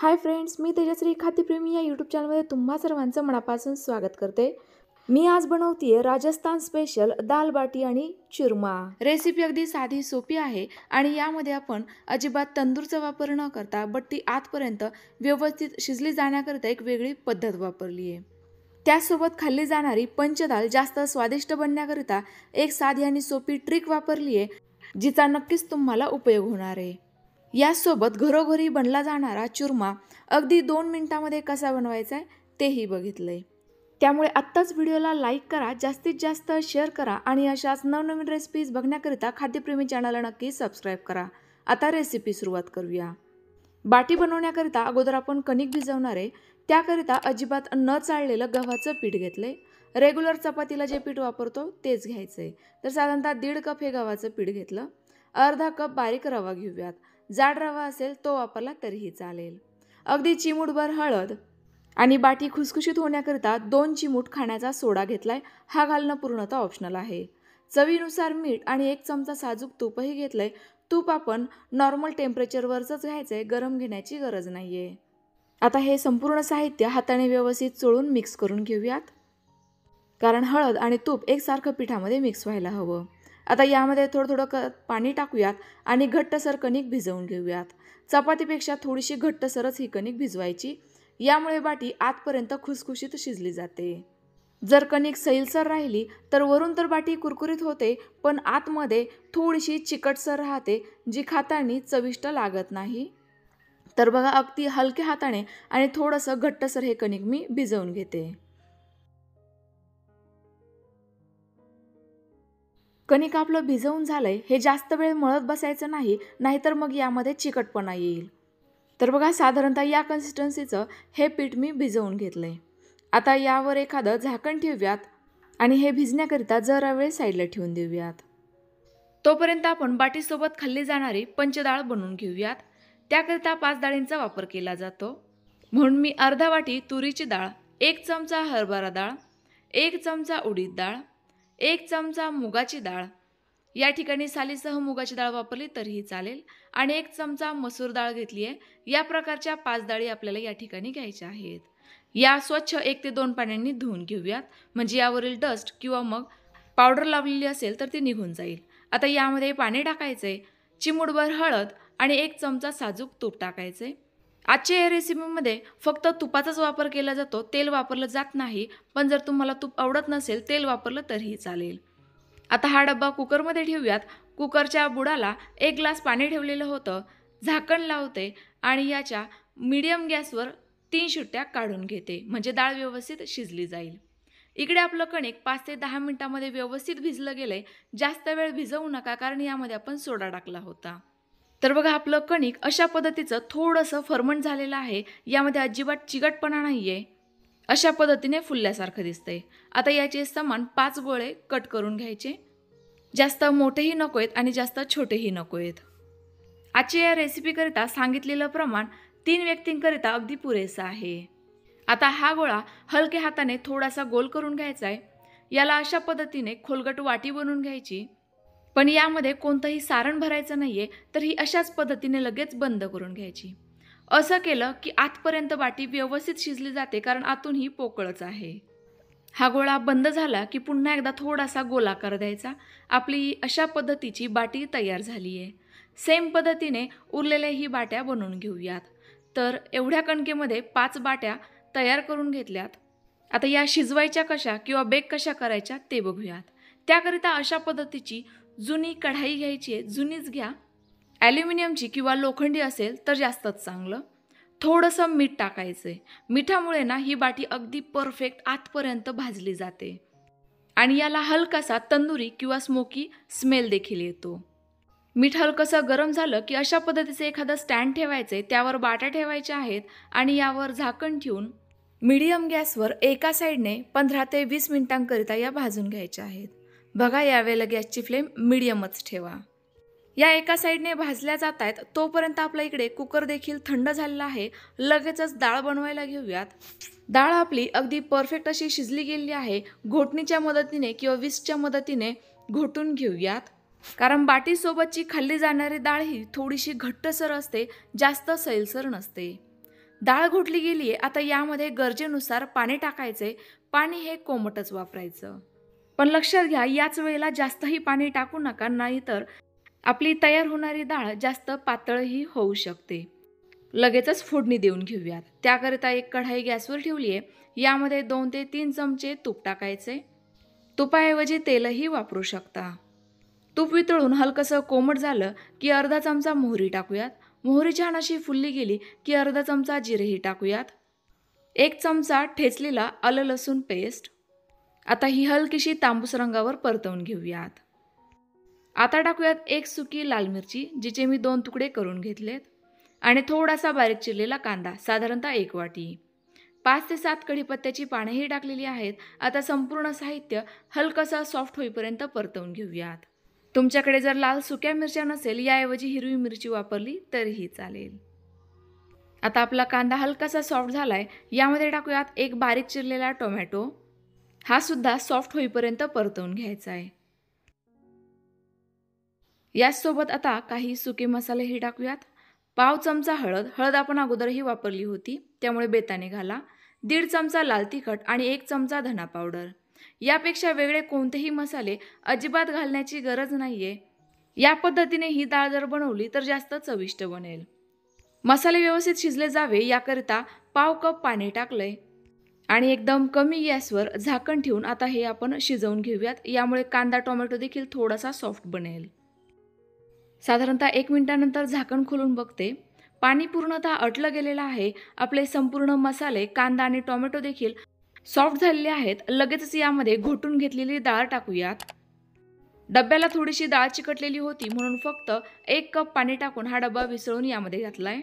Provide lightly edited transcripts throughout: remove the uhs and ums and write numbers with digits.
Hi friends, मी तेजश्री खाद्यप्रेमी या YouTube चॅनलमध्ये तुम्हा सर्वांचं मनापासून स्वागत करते। मी आज बनवतीये राजस्थान स्पेशल दाल बाटी आणि चुरमा। रेसिपी अगदी साधी सोपी आहे आणि यामध्ये आपण अजिबात तंदूरचा वापर न करता बट्टी आतपर्यंत व्यवस्थित शिजली जाण्याकरिता एक वेगळी पद्धत वापरली आहे। त्यासोबत खाल्ली जाणारी पंचदाल जास्त स्वादिष्ट बनण्याकरिता एक साधी आणि सोपी ट्रिक वापरली आहे, जिचा नक्कीच तुम्हाला उपयोग होणार आहे। यासोबत घरोघरी बनला जाणारा चुरमा अगदी 2 मिनिटांमध्ये कसा बनवायचा आहे तेही बघितलंय। त्यामुळे आत्ताच व्हिडिओला लाईक करा, जास्तीत जास्त शेअर करा आणि अशाच नवनवीन रेसिपीज बघण्याकरिता खाद्यप्रेमी चॅनलला नक्की सबस्क्राईब करा। आता रेसिपी सुरुवात करूया। बाटी बनवण्याकरिता अगोदर आपण कणिक भिजवणार आहे। त्याकरिता अजिबात न चाळलेलं गव्हाचं पीठ घेतलंय। रेग्युलर चपातीला जे पीठ वापरतो तेच घ्यायचंय। तर साधारणतः 1.5 कप हे गव्हाचं पीठ घेतलं। अर्धा कप बारीक रवा घेऊयात। जाड रवा असेल तो वापरला तरीही चालेल। अगदी चिमूटभर हळद आणि बाटी खुसखुशीत होण्याकरिता 2 चिमूट खाण्याचा सोडा घेतलाय। हा घालणं पूर्णतः ऑप्शनल आहे। चवीनुसार मीठ आणि 1 चमचा साजूक तूपही घेतलंय। तूप आपण नॉर्मल टेम्परेचरवरच घ्यायचंय, गरम घेण्याची गरज नाहीये। आता हे संपूर्ण साहित्य हाताने व्यवस्थित चोळून मिक्स करून घेऊयात, कारण हळद आणि तूप एकसारखं पिठामध्ये मिक्स व्हायला हवं। आता यामध्ये थोडं पाणी टाकूयात आणि घट्टसर कणिक भिजवून घेऊयात। चपातीपेक्षा थोडीशी घट्टसरच ही कणिक भिजवायची, यामुळे बाटी आतपर्यंत खुसखुशीत शिजली जाते। जर कणिक सैलसर राहिली तर वरून तर बाटी कुरकुरीत होते, पण आतमध्ये थोडीशी चिकटसर राहते, जी खाताना चविष्ट लागत नाही। तर बघा, अगदी हलक्या हाताने आणि थोडंसं घट्टसर हे कणिक मी भिजवून घेते। कणिक आपलं भिजवून झालंय। हे जास्त वेळ मळत बसायचं नाही, नाहीतर मग यामध्ये चिकटपणा येईल। तर बघा, साधारणतः या कन्सिस्टन्सीचं हे पीठ मी भिजवून घेतलंय। आता यावर एखादं झाकण ठेवूयात आणि हे भिजण्याकरिता जरा वेळ साईडला ठेवून देऊयात। तोपर्यंत आपण बाटीसोबत खाल्ली जाणारी पंचडाळ बनवून घेऊयात। त्याकरिता 5 डाळींचा वापर केला जातो, म्हणून मी अर्धा वाटी तुरीची डाळ, 1 चमचा हरभरा डाळ, 1 चमचा उडीद डाळ, 1 चमचा मुगाची डाळ, या ठिकाणी सालीसह मुगाची डाळ वापरली तरीही चालेल, आणि 1 चमचा मसूर डाळ घेतली आहे। या प्रकारच्या 5 डाळी आपल्याला या ठिकाणी घ्यायच्या आहेत। या स्वच्छ 1 ते 2 पाण्याने धुवून घेऊयात, म्हणजे यावरील डस्ट किंवा मग पावडर लावलेली असेल तर ती निघून जाईल। आता यामध्ये पाणी टाकायचंय, चिमूटभर हळद आणि 1 चमचा साजूक तूप टाकायचंय। आजच्या या रेसिपीमध्ये फक्त तुपाचाच वापर केला जातो, तेल वापरलं जात नाही, पण जर तुम्हाला तूप आवडत नसेल तेल वापरलं तरीही चालेल। आता हा डब्बा कुकरमध्ये ठेवूयात। कुकरच्या बुडाला 1 ग्लास पाणी ठेवलेलं होतं, झाकण लावते आणि याच्या मीडियम गॅसवर 3 शिट्ट्या काढून घेते, म्हणजे डाळ व्यवस्थित शिजली जाईल। इकडे आपलं कणिक 5 ते 10 मिनिटांमध्ये व्यवस्थित भिजलं गेलंय। जास्त वेळ भिजवू नका, कारण यामध्ये आपण सोडा टाकला होता। तर बघा, आपलं कणिक अशा पद्धतीचं थोडंसं फर्मंट झालेलं आहे। यामध्ये अजिबात चिकटपणा नाहीये, अशा पद्धतीने फुलल्यासारखं दिसतंय। आता याचे समान 5 गोळे कट करून घ्यायचे। जास्त मोठेही नकोयत आणि जास्त छोटेही नकोयत। आजच्या या रेसिपीकरिता सांगितलेलं प्रमाण 3 व्यक्तींकरिता अगदी पुरेसं आहे। आता हा गोळा हलक्या हाताने थोडासा गोल करून घ्यायचा आहे। याला अशा पद्धतीने खोलगट वाटी बनवून घ्यायची, पण यामध्ये कोणतंही सारण भरायचं नाहीये, तर ही अशाच पद्धतीने लगेच बंद करून घ्यायची। असं केलं की आतपर्यंत बाटी व्यवस्थित शिजली जाते, कारण आतून ही पोकळच आहे। हा गोळा बंद झाला की पुन्हा एकदा थोडासा गोलाकार द्यायचा। आपली अशा पद्धतीची बाटी तयार झाली आहे। सेम पद्धतीने उरलेल्या ही बाट्या बनवून घेऊयात। तर एवढ्या कणकेमध्ये 5 बाट्या तयार करून घेतल्यात। आता या शिजवायच्या कशा किंवा बेक कशा करायच्या ते बघूयात। त्याकरिता अशा पद्धतीची जुनी कढाई घ्यायची आहे, जुनीच घ्या। ॲल्युमिनियमची किंवा लोखंडी असेल तर जास्तच चांगलं। थोडंसं मीठ टाकायचंय। मिठामुळे ना ही बाटी अगदी परफेक्ट आतपर्यंत भाजली जाते आणि याला हलकासा तंदुरी किंवा स्मोकी स्मेल देखील येतो। मीठ हलकंसं गरम झालं की अशा पद्धतीचं एखादं स्टँड ठेवायचंय, त्यावर बाट्या ठेवायच्या आहेत आणि यावर झाकण ठेवून मीडियम गॅसवर एका साईडने 15 ते 20 मिनिटांकरिता या भाजून घ्यायच्या आहेत। बघा, यावेळेला गॅसची फ्लेम मीडियमच ठेवा। या एका साईडने भाजल्या जात आहेत, तोपर्यंत आपल्या इकडे कुकर देखील थंड झालेला आहे। लगेचच डाळ बनवायला घेऊयात। डाळ आपली अगदी परफेक्ट अशी शिजली गेलेली आहे। घोटणीच्या मदतीने किंवा विस्कच्या मदतीने घोटून घेऊयात, कारण बाटीसोबतची खाल्ली जाणारी डाळ ही थोडीशी घट्टसर असते, जास्त सैलसर नसते। डाळ घोटली गेली आहे. आता यामध्ये गरजेनुसार पाणी टाकायचे. पाणी हे कोमटच वापरायचं. पण लक्षात घ्या, याच वेळेला जास्तही पाणी टाकू नका, नाहीतर आपली तयार होणारी डाळ जास्त पातळही होऊ शकते. लगेचच फोडणी देऊन घेऊयात. त्याकरिता एक कढाई गॅसवर ठेवली आहे. यामध्ये 2 ते 3 चमचे तूप टाकायचे. तुपाऐवजी तेलही वापरू शकता. तूप वितळून हलकंसं कोमट झालं की अर्धा चमचा मोहरी टाकूयात. मोहरी छान अशी फुलली गेली की अर्धा चमचा जिरेही टाकूयात. 1 चमचा ठेचलेला आलं लसूण पेस्ट. आता ही हलकीशी तांबूस रंगावर परतवून घेऊयात. आता टाकूयात 1 सुकी लाल मिरची, जिचे मी 2 तुकडे करून घेतलेत, आणि थोडासा बारीक चिरलेला कांदा, साधारणतः 1 वाटी. 5 ते 7 कढीपत्त्याची पानेही टाकलेली आहेत. आता संपूर्ण साहित्य हलकंसं सॉफ्ट होईपर्यंत परतवून घेऊयात. तुमच्याकडे जर लाल सुक्या मिरच्या नसेल, याऐवजी हिरवी मिरची वापरली तरीही चालेल. आता आपला कांदा हलकासा सॉफ्ट झालाय. यामध्ये टाकूयात 1 बारीक चिरलेला टोमॅटो. हा सुद्धा सॉफ्ट होईपर्यंत परतवून घ्यायचा आहे. याचसोबत आता काही सुके मसालेही टाकूयात. पाव चमचा हळद. हळद आपण अगोदरही वापरली होती, त्यामुळे बेताने घाला. 1.5 चमचा लाल तिखट आणि 1 चमचा धना पावडर. यापेक्षा वेगळे कोणतेही मसाले अजिबात घालण्याची गरज नाहीये. या पद्धतीने ही डाळ जर बनवली तर जास्त चविष्ट बनेल. मसाले व्यवस्थित शिजले जावे याकरिता पाव कप पाणी टाकलंय आणि एकदम कमी गॅसवर झाकण ठेवून आता हे आपण शिजवून घेऊयात. यामुळे कांदा टोमॅटो देखील थोडासा सॉफ्ट बनेल. साधारणतः 1 मिनिटानंतर झाकण खोलून बघते. पाणी पूर्णतः आटलं गेलेलं आहे. आपले संपूर्ण मसाले, कांदा आणि टोमॅटो देखील सॉफ्ट झालेले आहेत. लगेचच यामध्ये घोटून घेतलेली डाळ टाकूयात. डब्याला थोडीशी डाळ चिकटलेली होती, म्हणून फक्त 1 कप पाणी टाकून हा डबा विसळून यामध्ये घातलाय.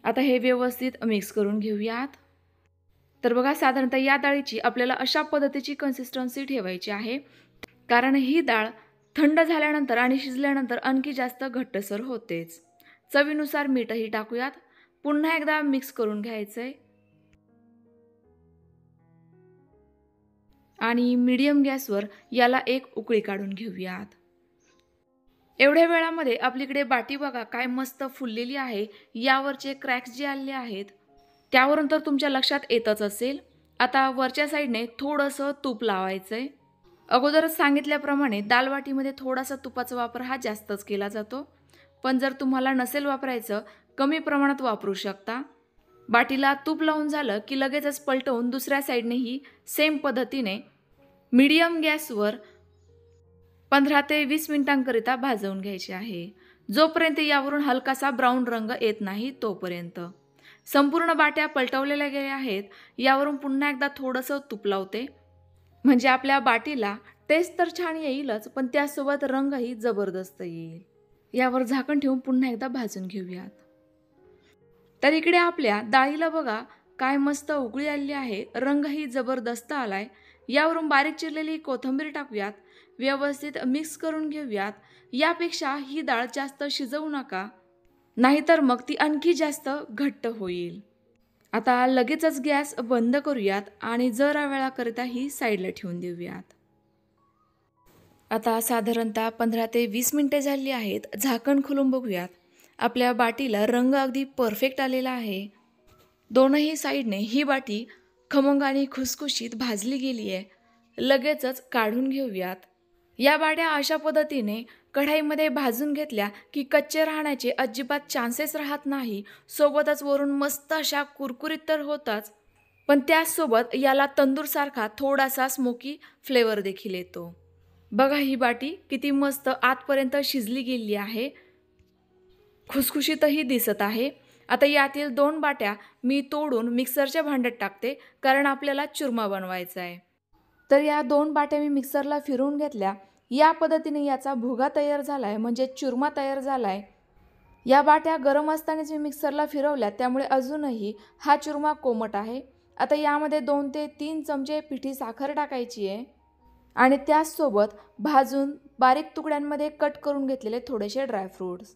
आता हे व्यवस्थित मिक्स करून घेऊयात. तर बघा, साधारणतः या डाळीची आपल्याला अशा पद्धतीची कन्सिस्टन्सी ठेवायची आहे, कारण ही डाळ थंड झाल्यानंतर आणि शिजल्यानंतर आणखी जास्त घट्टसर होतेच. चवीनुसार मीठही टाकूयात. पुन्हा एकदा मिक्स करून घ्यायचंय आणि मीडियम गॅसवर याला 1 उकळी काढून घेऊयात. एवढ्या वेळामध्ये आपलीकडे बाटी बघा काय मस्त फुललेली आहे. यावरचे क्रॅक्स जे आलेले आहेत त्यावरून तर तुमच्या लक्षात येतच असेल. आता वरच्या साईडने थोडंसं तूप लावायचंय. अगोदरच सांगितल्याप्रमाणे दालवाटीमध्ये थोडासा तुपाचा वापर हा जास्तच केला जातो, पण जर तुम्हाला नसेल वापरायचं, कमी प्रमाणात वापरू शकता. बाटीला तूप लावून झालं की लगेचच पलटवून दुसऱ्या साईडनेही सेम पद्धतीने मीडियम गॅसवर 15 ते 20 मिनिटांकरिता भाजवून घ्यायचे आहे. जोपर्यंत यावरून हलकासा ब्राऊन रंग येत नाही तोपर्यंत. संपूर्ण बाट्या पलटवलेल्या गेल्या आहेत. यावरून पुन्हा एकदा थोडंसं तूप लावते, म्हणजे आपल्या बाटीला टेस्ट तर छान येईलच, पण त्यासोबत रंगही जबरदस्त येईल. यावर झाकण ठेवून पुन्हा एकदा भाजून घेऊयात. तर इकडे आपल्या डाळीला बघा काय मस्त उकळी आलेली आहे. रंगही जबरदस्त आलाय. यावरून बारीक चिरलेली कोथिंबीर टाकूयात. व्यवस्थित मिक्स करून घेऊयात. यापेक्षा ही डाळ जास्त शिजवू नका, नाहीतर मग ती आणखी जास्त घट्ट होईल. आता लगेचच गॅस बंद करूयात आणि जरा वेळाकरिता ही साईडला ठेवून देऊयात. आता साधारणतः 15 ते 20 मिनिटे झाली आहेत. झाकण खोलून बघूयात. आपल्या बाटीला रंग अगदी परफेक्ट आलेला आहे. दोनही साईडने ही बाटी खमंग आणि खुसखुशीत भाजली गेली आहे. लगेचच काढून घेऊयात. या बाट्या अशा पद्धतीने कढाईमध्ये भाजून घेतल्या की कच्चे राहण्याचे अजिबात चान्सेस राहत नाही. सोबतच वरून मस्त अशा कुरकुरीत तर होताच, पण त्याचसोबत याला तंदूरसारखा थोडासा स्मोकी फ्लेवर देखील येतो. बघा ही बाटी किती मस्त आतपर्यंत शिजली गेली आहे. खुसखुशीतही दिसत आहे. आता यातील 2 बाट्या मी तोडून मिक्सरच्या भांड्यात टाकते, कारण आपल्याला चुरमा बनवायचा आहे. तर या 2 बाट्या मी मिक्सरला फिरवून घेतल्या. या पद्धतीने याचा भुगा तयार झालाय, म्हणजे चुरमा तयार झालाय. या बाट्या गरम असतानाच मी मिक्सरला फिरवल्या, त्यामुळे अजूनही हा चुरमा कोमट आहे. आता यामध्ये 2 ते 3 चमचे पिठी साखर टाकायची आहे आणि त्याचसोबत भाजून बारीक तुकड्यांमध्ये कट करून घेतलेले थोडेसे ड्रायफ्रूट्स.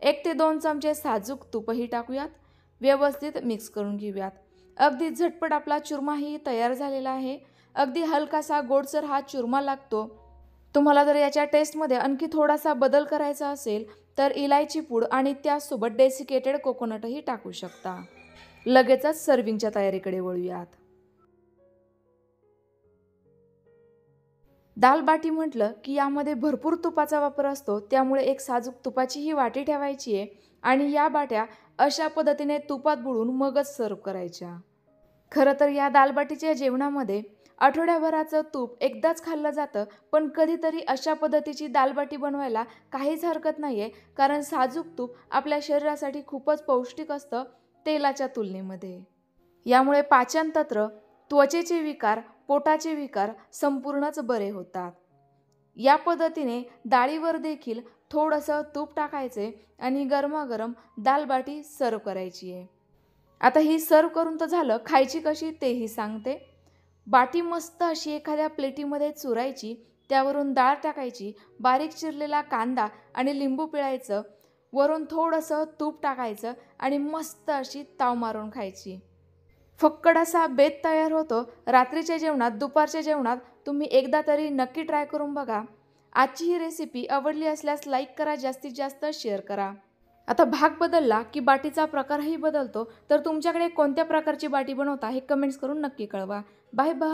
1 ते 2 चमचे साजूक तूपही टाकूयात. व्यवस्थित मिक्स करून घेऊयात. अगदी झटपट आपला चुरमाही तयार झालेला आहे. अगदी हलकासा गोडसर हा चुरमा लागतो. तुम्हाला जर याच्या टेस्टमध्ये आणखी थोडासा बदल करायचा असेल तर इलायची पूड आणि त्यासोबत डेसिकेटेड कोकोनटही टाकू शकता. लगेचच सर्विंगच्या तयारीकडे वळूयात. दाल बाटी म्हटलं की यामध्ये भरपूर तुपाचा वापर असतो, त्यामुळे एक साजूक तुपाची ही वाटी ठेवायची आहे आणि या बाट्या अशा पद्धतीने तुपात बुडवून मगच सर्व करायच्या. खरं तर या दालबाटीच्या जेवणामध्ये आठवड्याभराचं तूप एकदाच खाल्लं जातं, पण कधीतरी अशा पद्धतीची दालबाटी बनवायला काहीच हरकत नाही आहे, कारण साजूक तूप आपल्या शरीरासाठी खूपच पौष्टिक असतं तेलाच्या तुलनेमध्ये. यामुळे पाचनतंत्र, त्वचेचे विकार, पोटाचे विकार संपूर्णच बरे होतात. या पद्धतीने डाळीवर देखील थोडंसं तूप टाकायचे आणि गरमागरम दालबाटी सर्व करायची आहे. आता ही सर्व करून तर झालं, खायची कशी तेही सांगते. बाटी मस्त अशी एखाद्या प्लेटीमध्ये चुरायची, त्यावरून डाळ टाकायची, बारीक चिरलेला कांदा आणि लिंबू पिळायचं, वरून थोडंसं तूप टाकायचं आणि मस्त अशी ताव मारून खायची. फक्कड असा बेत तयार होतो. रात्रीच्या जेवणात, दुपारच्या जेवणात तुम्ही एकदा तरी नक्की ट्राय करून बघा. आजची ही रेसिपी आवडली असल्यास लाईक करा, जास्तीत जास्त शेअर करा. आता भाग बदलला की बाटीचा प्रकारही बदलतो, तर तुमच्याकडे कोणत्या प्रकारची बाटी बनवता हे कमेंट्स करून नक्की कळवा. Bye bye.